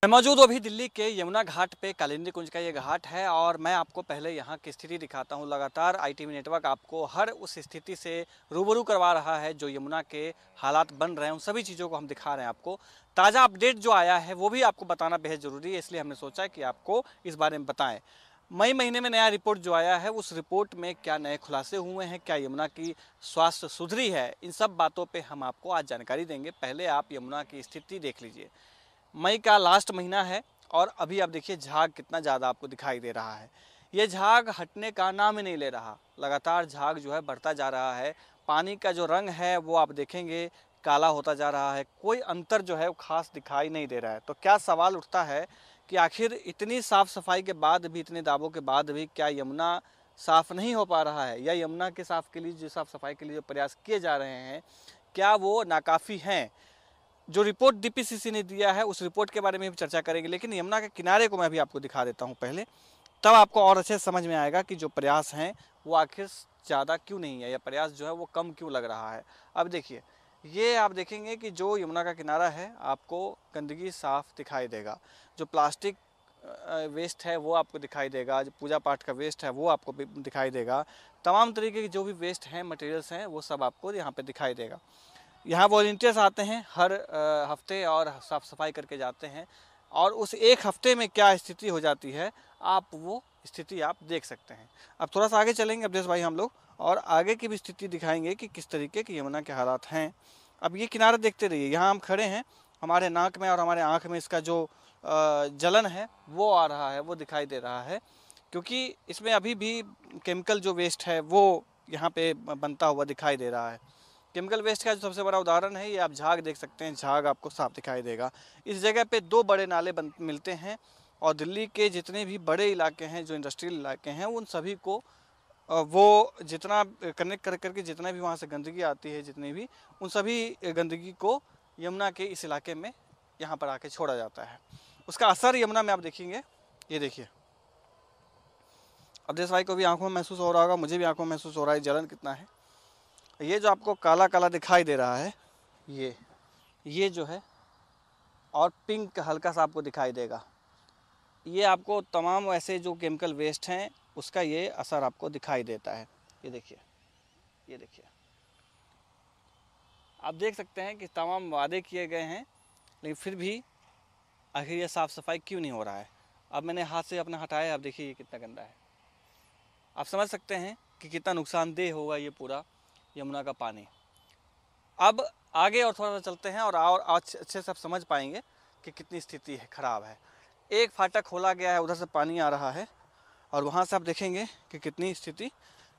मैं मौजूद हूँ अभी दिल्ली के यमुना घाट पे। कालिंदी कुंज का ये घाट है और मैं आपको पहले यहाँ की स्थिति दिखाता हूँ। लगातार आईटीवी नेटवर्क आपको हर उस स्थिति से रूबरू करवा रहा है जो यमुना के हालात बन रहे हैं, उन सभी चीज़ों को हम दिखा रहे हैं आपको। ताज़ा अपडेट जो आया है वो भी आपको बताना बेहद ज़रूरी है, इसलिए हमने सोचा कि आपको इस बारे में बताएं। मई महीने में नया रिपोर्ट जो आया है, उस रिपोर्ट में क्या नए खुलासे हुए हैं, क्या यमुना की स्वास्थ्य सुधरी है, इन सब बातों पे हम आपको आज जानकारी देंगे। पहले आप यमुना की स्थिति देख लीजिए। मई का लास्ट महीना है और अभी आप देखिए झाग कितना ज़्यादा आपको दिखाई दे रहा है। ये झाग हटने का नाम ही नहीं ले रहा, लगातार झाग जो है बढ़ता जा रहा है। पानी का जो रंग है वो आप देखेंगे काला होता जा रहा है, कोई अंतर जो है वो खास दिखाई नहीं दे रहा है। तो क्या सवाल उठता है कि आखिर इतनी साफ़ सफाई के बाद भी, इतने दावों के बाद भी क्या यमुना साफ़ नहीं हो पा रहा है, या यमुना के साफ़ के लिए जो साफ़ सफाई के लिए जो प्रयास किए जा रहे हैं क्या वो नाकाफ़ी हैं। जो रिपोर्ट डीपीसीसी ने दिया है उस रिपोर्ट के बारे में भी चर्चा करेंगे, लेकिन यमुना के किनारे को मैं भी आपको दिखा देता हूँ पहले, तब आपको और अच्छे से समझ में आएगा कि जो प्रयास हैं वो आखिर ज़्यादा क्यों नहीं है, या प्रयास जो है वो कम क्यों लग रहा है। अब देखिए, ये आप देखेंगे कि जो यमुना का किनारा है आपको गंदगी साफ दिखाई देगा। जो प्लास्टिक वेस्ट है वो आपको दिखाई देगा, जो पूजा पाठ का वेस्ट है वो आपको दिखाई देगा। तमाम तरीके के जो भी वेस्ट हैं, मटेरियल्स हैं, वो सब आपको यहाँ पे दिखाई देगा। यहाँ वॉलंटियर्स आते हैं हर हफ्ते और साफ़ सफाई करके जाते हैं, और उस एक हफ्ते में क्या स्थिति हो जाती है आप वो स्थिति आप देख सकते हैं। अब थोड़ा सा आगे चलेंगे अवधेश भाई हम लोग, और आगे की भी स्थिति दिखाएंगे कि किस तरीके की यमुना के हालात हैं। अब ये किनारा देखते रहिए, यहाँ हम खड़े हैं, हमारे नाक में और हमारे आँख में इसका जो जलन है वो आ रहा है, वो दिखाई दे रहा है, क्योंकि इसमें अभी भी केमिकल जो वेस्ट है वो यहाँ पे बनता हुआ दिखाई दे रहा है। केमिकल वेस्ट का जो सबसे बड़ा उदाहरण है, ये आप झाग देख सकते हैं, झाग आपको साफ दिखाई देगा। इस जगह पे दो बड़े नाले मिलते हैं, और दिल्ली के जितने भी बड़े इलाके हैं, जो इंडस्ट्रियल इलाके हैं, उन सभी को वो जितना कनेक्ट कर करके जितना भी वहाँ से गंदगी आती है, जितनी भी, उन सभी गंदगी को यमुना के इस इलाके में यहाँ पर आके छोड़ा जाता है। उसका असर यमुना में आप देखेंगे। ये देखिए, अवधेश भाई को भी आंखों में महसूस हो रहा होगा, मुझे भी आंखों में महसूस हो रहा है जलन कितना है। ये जो आपको काला काला दिखाई दे रहा है, ये जो है, और पिंक हल्का सा आपको दिखाई देगा, ये आपको तमाम ऐसे जो केमिकल वेस्ट हैं उसका ये असर आपको दिखाई देता है। ये देखिए, ये देखिए, आप देख सकते हैं कि तमाम वादे किए गए हैं, लेकिन फिर भी आखिर ये साफ़ सफाई क्यों नहीं हो रहा है। अब मैंने हाथ से अपना हटाया, आप देखिए ये कितना गंदा है। आप समझ सकते हैं कि कितना नुकसानदेह होगा ये पूरा यमुना का पानी। अब आगे और थोड़ा सा चलते हैं और अच्छे से आप समझ पाएंगे कि कितनी स्थिति है, ख़राब है। एक फाटक खोला गया है, उधर से पानी आ रहा है, और वहाँ से आप देखेंगे कि कितनी स्थिति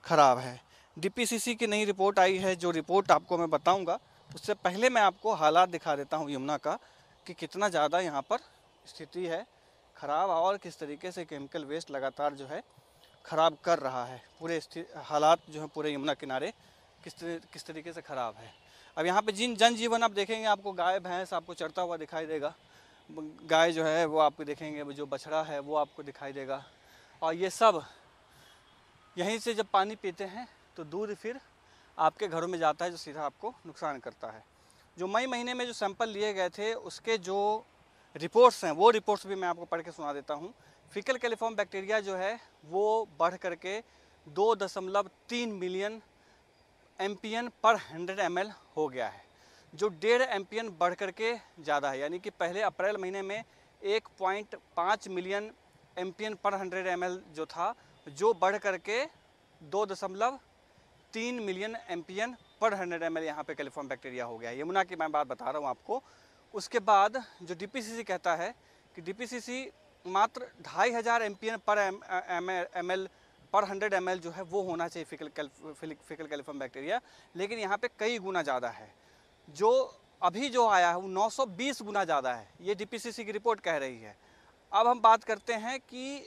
ख़राब है। डीपीसीसी की नई रिपोर्ट आई है, जो रिपोर्ट आपको मैं बताऊंगा उससे पहले मैं आपको हालात दिखा देता हूँ यमुना का, कि कितना ज़्यादा यहाँ पर स्थिति है ख़राब, और किस तरीके से केमिकल वेस्ट लगातार जो है ख़राब कर रहा है। पूरे हालात जो है पूरे यमुना किनारे किस तरीके से ख़राब है। अब यहाँ पे जनजीवन आप देखेंगे, आपको गाय भैंस आपको चरता हुआ दिखाई देगा। गाय जो है वो आपको देखेंगे, जो बछड़ा है वो आपको दिखाई देगा, और ये सब यहीं से जब पानी पीते हैं तो दूध फिर आपके घरों में जाता है, जो सीधा आपको नुकसान करता है। जो मई महीने में जो सैंपल लिए गए थे उसके जो रिपोर्ट्स हैं, वो रिपोर्ट्स भी मैं आपको पढ़ के सुना देता हूँ। फीकल कैलिफॉर्म बैक्टीरिया जो है वो बढ़ करके 2.3 मिलियन एम्पियन पर 100 ml हो गया है, जो 1.5 एम्पियन बढ़ करके ज़्यादा है। यानी कि पहले अप्रैल महीने में 1.5 मिलियन एम्पियन पर 100 ml जो था, जो बढ़ करके 2.3 मिलियन एम्पियन पर 100 ml यहाँ पे कैलिफॉर्म बैक्टीरिया हो गया है। यमुना की मैं बात बता रहा हूँ आपको। उसके बाद जो डीपीसीसी कहता है कि डीपीसीसी मात्र 2500 एम्पियन पर ml पर 100 ml जो है वो होना चाहिए फीकल कैलिफॉर्म बैक्टीरिया, लेकिन यहाँ पे कई गुना ज़्यादा है। जो अभी जो आया है वो 920 गुना ज़्यादा है, ये डीपीसीसी की रिपोर्ट कह रही है। अब हम बात करते हैं कि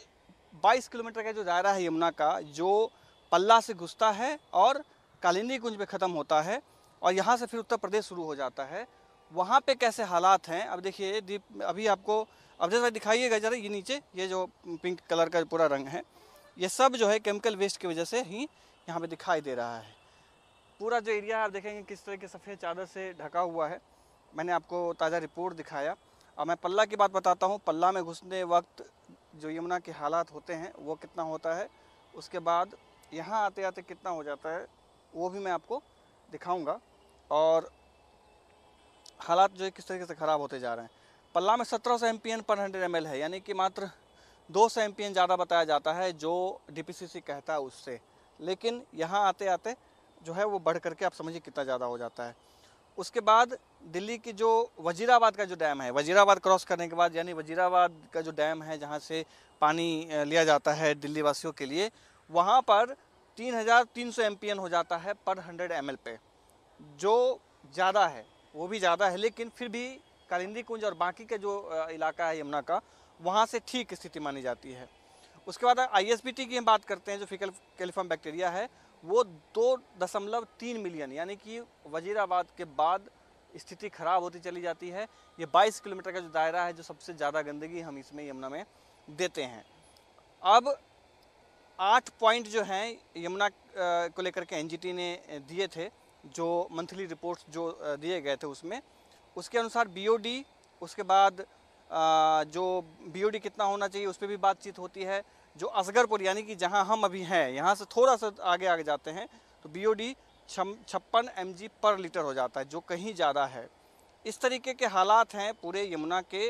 22 किलोमीटर का जो दायरा है यमुना का, जो पल्ला से घुसता है और कालिंदी कुंज पे ख़त्म होता है, और यहाँ से फिर उत्तर प्रदेश शुरू हो जाता है, वहाँ पे कैसे हालात हैं। अब देखिए, अभी आपको अवधेश भाई दिखाइएगा ज़रा, ये नीचे ये जो पिंक कलर का पूरा रंग है, ये सब जो है केमिकल वेस्ट की वजह से ही यहाँ पे दिखाई दे रहा है। पूरा जो एरिया आप देखेंगे किस तरह के सफ़ेद चादर से ढका हुआ है। मैंने आपको ताज़ा रिपोर्ट दिखाया। अब मैं पल्ला की बात बताता हूँ। पल्ला में घुसने वक्त जो यमुना के हालात होते हैं वो कितना होता है, उसके बाद यहाँ आते आते कितना हो जाता है वो भी मैं आपको दिखाऊंगा, और हालात जो है किस तरीके से ख़राब होते जा रहे हैं। पल्ला में 1700 एमपीएन पर 100 ml है, यानी कि मात्र 200 एमपीएन ज़्यादा बताया जाता है जो डीपीसीसी कहता है उससे, लेकिन यहाँ आते आते जो है वो बढ़ करके आप समझिए कितना ज़्यादा हो जाता है। उसके बाद दिल्ली की जो वजीराबाद का जो डैम है, वजीराबाद क्रॉस करने के बाद, यानी वजीराबाद का जो डैम है जहाँ से पानी लिया जाता है दिल्ली वासियों के लिए, वहाँ पर 3300 एमपीएन हो जाता है पर 100 ml पे, जो ज़्यादा है, वो भी ज़्यादा है, लेकिन फिर भी कालिंदी कुंज और बाकी का जो इलाका है यमुना का, वहाँ से ठीक स्थिति मानी जाती है। उसके बाद आईएसबीटी की हम बात करते हैं, जो फीकल कैलिफॉर्म बैक्टीरिया है वो 2.3 मिलियन, यानी कि वजीराबाद के बाद स्थिति खराब होती चली जाती है। ये 22 किलोमीटर का जो दायरा है, जो सबसे ज़्यादा गंदगी हम इसमें यमुना में देते हैं। अब 8 पॉइंट जो हैं यमुना को लेकर के एनजीटी ने दिए थे, जो मंथली रिपोर्ट्स जो दिए गए थे उसमें, उसके अनुसार बीओडी, उसके बाद जो बीओडी कितना होना चाहिए उस पर भी बातचीत होती है। जो असगरपुर यानी कि जहां हम अभी हैं, यहाँ से थोड़ा सा आगे आगे जाते हैं तो बीओडी 56 mg पर लीटर हो जाता है, जो कहीं ज़्यादा है। इस तरीके के हालात हैं पूरे यमुना के,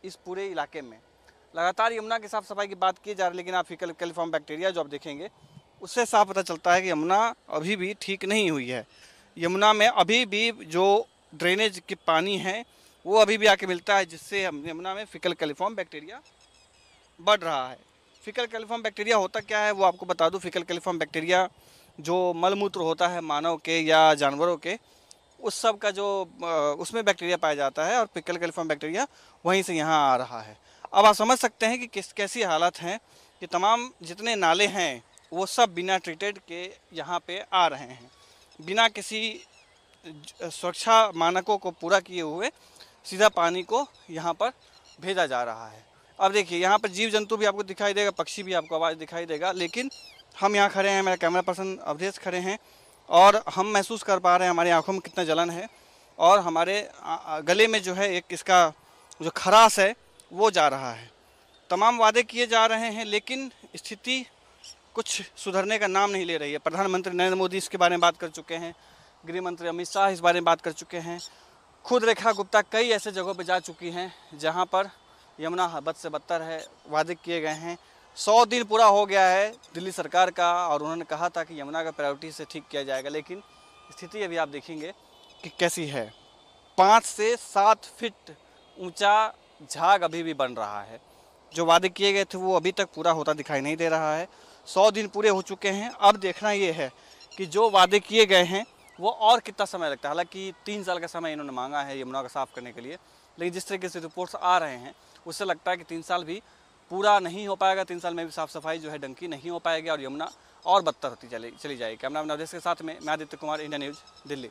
इस पूरे इलाके में। लगातार यमुना की साफ़ सफाई की बात की जा रही है, लेकिन आप फीकल कैलिफॉर्म बैक्टीरिया जो आप देखेंगे उससे साफ पता चलता है कि यमुना अभी भी ठीक नहीं हुई है। यमुना में अभी भी जो ड्रेनेज के पानी है वो अभी भी आके मिलता है, जिससे यमुना में फीकल कैलिफॉर्म बैक्टीरिया बढ़ रहा है। फीकल कैलिफॉर्म बैक्टीरिया होता क्या है वो आपको बता दूं। फीकल कैलिफॉर्म बैक्टीरिया जो मलमूत्र होता है मानव के या जानवरों के, उस सब का जो उसमें बैक्टीरिया पाया जाता है, और फीकल कैलिफॉर्म बैक्टीरिया वहीं से यहाँ आ रहा है। अब आप समझ सकते हैं कि कैसी हालत हैं कि तमाम जितने नाले हैं वो सब बिना ट्रीटेड के यहाँ पे आ रहे हैं, बिना किसी सुरक्षा मानकों को पूरा किए हुए सीधा पानी को यहाँ पर भेजा जा रहा है। अब देखिए यहाँ पर जीव जंतु भी आपको दिखाई देगा, पक्षी भी आपको आवाज़ दिखाई देगा, लेकिन हम यहाँ खड़े हैं, मेरा कैमरा पर्सन अवधेश खड़े हैं, और हम महसूस कर पा रहे हैं हमारी आंखों में कितना जलन है, और हमारे गले में जो है एक इसका जो खराश है वो जा रहा है। तमाम वादे किए जा रहे हैं, लेकिन स्थिति कुछ सुधरने का नाम नहीं ले रही है। प्रधानमंत्री नरेंद्र मोदी इसके बारे में बात कर चुके हैं, गृह मंत्री अमित शाह इस बारे में बात कर चुके हैं, खुद रेखा गुप्ता कई ऐसे जगहों पर जा चुकी हैं जहां पर यमुना बद से बदतर है। वादे किए गए हैं, 100 दिन पूरा हो गया है दिल्ली सरकार का, और उन्होंने कहा था कि यमुना का प्रायोरिटी से ठीक किया जाएगा, लेकिन स्थिति अभी आप देखेंगे कि कैसी है। 5 से 7 फीट ऊंचा झाग अभी भी बन रहा है। जो वादे किए गए थे वो अभी तक पूरा होता दिखाई नहीं दे रहा है। 100 दिन पूरे हो चुके हैं। अब देखना ये है कि जो वादे किए गए हैं वो और कितना समय लगता है। हालांकि 3 साल का समय इन्होंने मांगा है यमुना को साफ़ करने के लिए, लेकिन जिस तरीके से रिपोर्ट्स आ रहे हैं उससे लगता है कि 3 साल भी पूरा नहीं हो पाएगा। 3 साल में भी साफ़ सफाई जो है डंकी नहीं हो पाएगी, और यमुना और बदतर होती चली जाएगी। कैमरा मैन अवधेश के साथ में मैं आदित्य कुमार, इंडिया न्यूज़, दिल्ली।